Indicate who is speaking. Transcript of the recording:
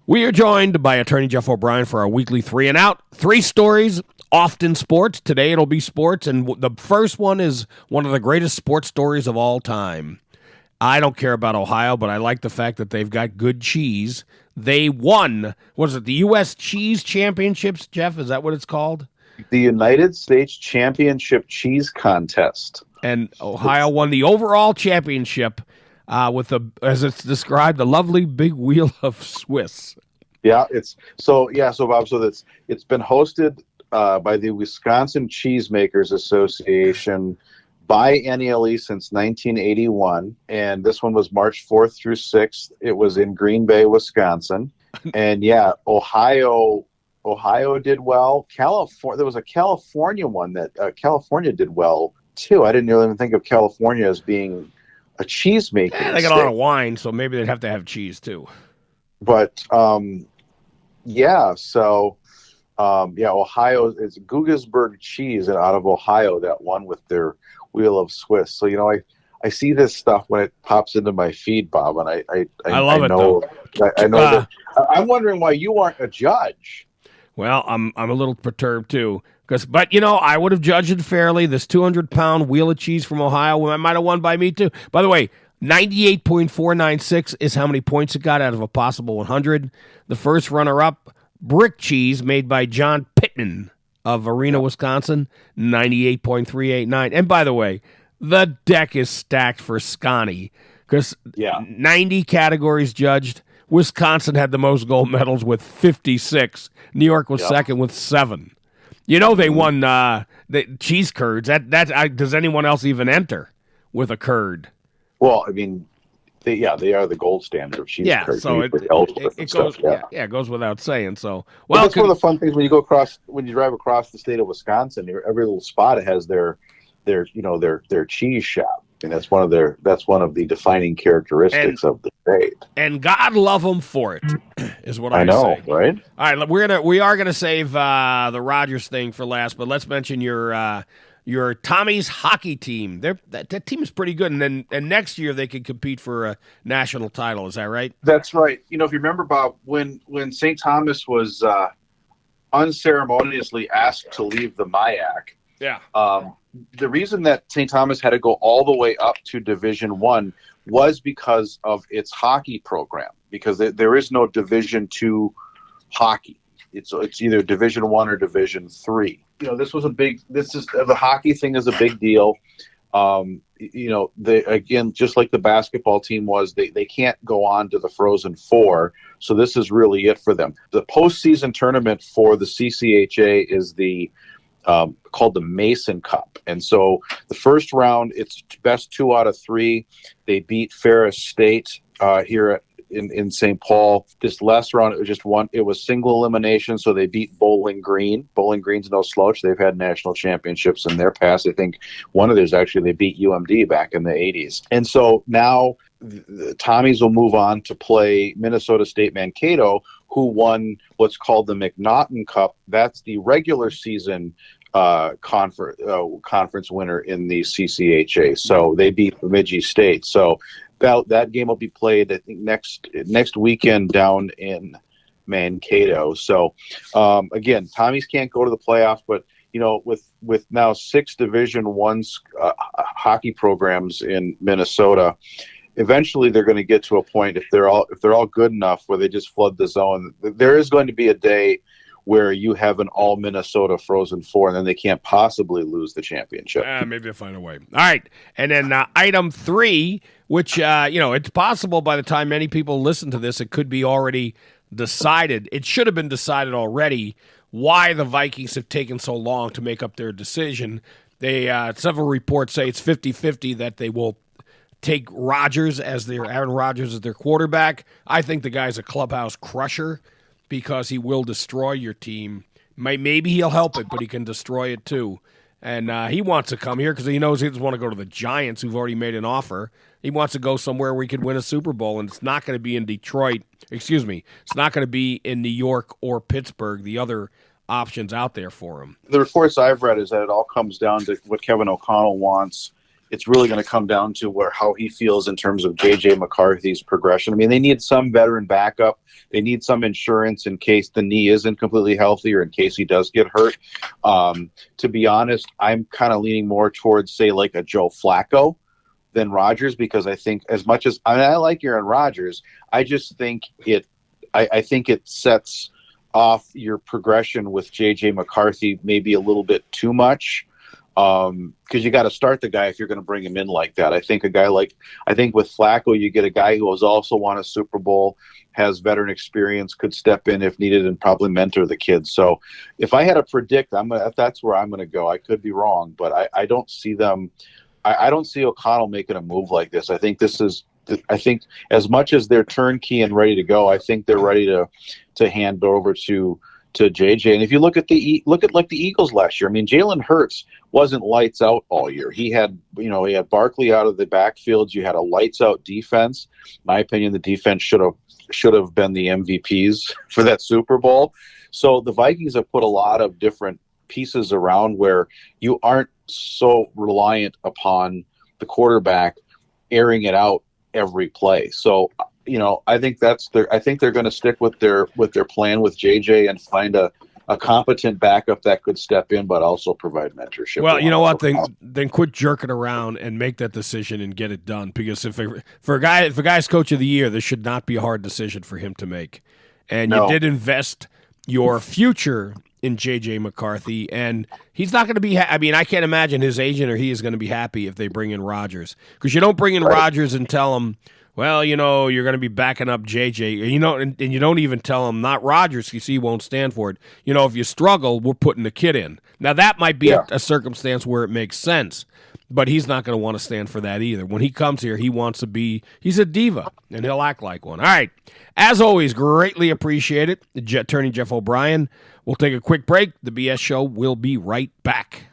Speaker 1: We are joined by attorney Jeff O'Brien for our weekly 3 and Out. 3 stories, often sports. Today it'll be sports, and the first one is one of the greatest sports stories of all time. I don't care about Ohio, but I like the fact that they've got good cheese. They won, what is it, the U.S. Cheese Championships, Jeff? Is that what it's called?
Speaker 2: The United States Championship Cheese Contest.
Speaker 1: And Ohio won the overall championship with, as it's described, a lovely big wheel of Swiss.
Speaker 2: Yeah, so Bob, it's been hosted by the Wisconsin Cheesemakers Association biennially since 1981, and this one was March 4th through 6th. It was in Green Bay, Wisconsin, and Ohio did well. California, there was a California one that California did well too. I didn't even think of California as being a cheesemaker.
Speaker 1: Yeah, they got a lot of wine, so maybe they'd have to have cheese too.
Speaker 2: But Ohio, it's Guggisberg cheese out of Ohio that won with their wheel of Swiss. So I see this stuff when it pops into my feed, Bob, and I
Speaker 1: love it.
Speaker 2: I know that. I'm wondering why you aren't a judge.
Speaker 1: Well, I'm a little perturbed too, but I would have judged it fairly. This 200-pound wheel of cheese from Ohio, I might have won by me too. By the way, 98.496 is how many points it got out of a possible 100. The first runner-up, brick cheese made by John Pittman of Arena, Wisconsin, 98.389. And by the way, the deck is stacked for Scotty because 90 categories judged. Wisconsin had the most gold medals with 56. New York was second with 7. They won the cheese curds. Does anyone else even enter with a curd?
Speaker 2: Well, I mean, they are the gold standard of cheese curds.
Speaker 1: So it goes. It goes without saying. So, well,
Speaker 2: that's one of the fun things when you drive across the state of Wisconsin. Every little spot has their cheese shop. And that's one of the defining characteristics of the state. And
Speaker 1: God love them for it, is what I
Speaker 2: know,
Speaker 1: say.
Speaker 2: Right?
Speaker 1: All right, we are gonna save the Rogers thing for last, but let's mention your Tommy's hockey team. That team is pretty good, and next year they could compete for a national title. Is that right?
Speaker 2: That's right. If you remember, Bob, when St. Thomas was unceremoniously asked to leave the MIAC.
Speaker 1: Yeah.
Speaker 2: The reason that St. Thomas had to go all the way up to Division I was because of its hockey program, because there is no Division II hockey. It's either Division I or Division III. The hockey thing is a big deal. Again, just like the basketball team was, they can't go on to the Frozen Four, so this is really it for them. The postseason tournament for the CCHA is called the Mason Cup. And so the first round, it's best 2 out of 3. They beat Ferris State here in St. Paul. This last round, it was just one. It was single elimination, so they beat Bowling Green. Bowling Green's no slouch. They've had national championships in their past. I think one of theirs, actually, they beat UMD back in the 80s. And so now the Tommies will move on to play Minnesota State Mankato, who won what's called the McNaughton Cup. That's the regular season conference winner in the CCHA. So they beat Bemidji State. So that game will be played, I think, next weekend down in Mankato. So again, Tommies can't go to the playoffs, but with now 6 Division I hockey programs in Minnesota, eventually they're going to get to a point, if they're all good enough, where they just flood the zone. There is going to be a day where you have an all Minnesota Frozen Four, and then they can't possibly lose the championship.
Speaker 1: Maybe they'll find a way. All right, and then item 3, which it's possible by the time many people listen to this, it could be already decided. It should have been decided already why the Vikings have taken so long to make up their decision. They several reports say it's 50-50 that they will take Aaron Rodgers as their quarterback. I think the guy's a clubhouse crusher, because he will destroy your team. Maybe he'll help it, but he can destroy it too. And he wants to come here because he knows he doesn't want to go to the Giants, who've already made an offer. He wants to go somewhere where he could win a Super Bowl, and it's not going to be in Detroit. Excuse me. It's not going to be in New York or Pittsburgh, the other options out there for him.
Speaker 2: The reports I've read is that it all comes down to what Kevin O'Connell wants it's really going to come down to how he feels in terms of J.J. McCarthy's progression. I mean, they need some veteran backup. They need some insurance in case the knee isn't completely healthy or in case he does get hurt. To be honest, I'm kind of leaning more towards, say, like a Joe Flacco than Rodgers, because I think as much as I like Aaron Rodgers, I just think I think it sets off your progression with J.J. McCarthy maybe a little bit too much. Because you got to start the guy if you're going to bring him in like that. I think with Flacco, you get a guy who has also won a Super Bowl, has veteran experience, could step in if needed, and probably mentor the kids. So if I had to predict, that's where I'm going to go. I could be wrong, but I don't see them. I don't see O'Connell making a move like this. I think as much as they're turnkey and ready to go, I think they're ready to hand over to JJ. And if you look at the Eagles last year, I mean, Jalen Hurts wasn't lights out all year. He had Barkley out of the backfield. You had a lights out defense. In my opinion, the defense should have been the MVPs for that Super Bowl. So the Vikings have put a lot of different pieces around where you aren't so reliant upon the quarterback airing it out every play. So I think they're going to stick with their plan with JJ and find a competent backup that could step in, but also provide mentorship.
Speaker 1: Well, you know what? Then quit jerking around and make that decision and get it done. Because if a guy's coach of the year, this should not be a hard decision for him to make. And you did invest your future in J.J. McCarthy, and he's not going to be. I can't imagine his agent or he is going to be happy if they bring in Rodgers, because you don't bring in Rodgers and tell him, well, you're going to be backing up JJ. And you don't even tell him, not Rodgers, because he won't stand for it. If you struggle, we're putting the kid in. Now, that might be a circumstance where it makes sense, but he's not going to want to stand for that either. When he comes here, he's a diva, and he'll act like one. All right. As always, greatly appreciate it. Attorney Jeff O'Brien. We'll take a quick break. The BS Show will be right back.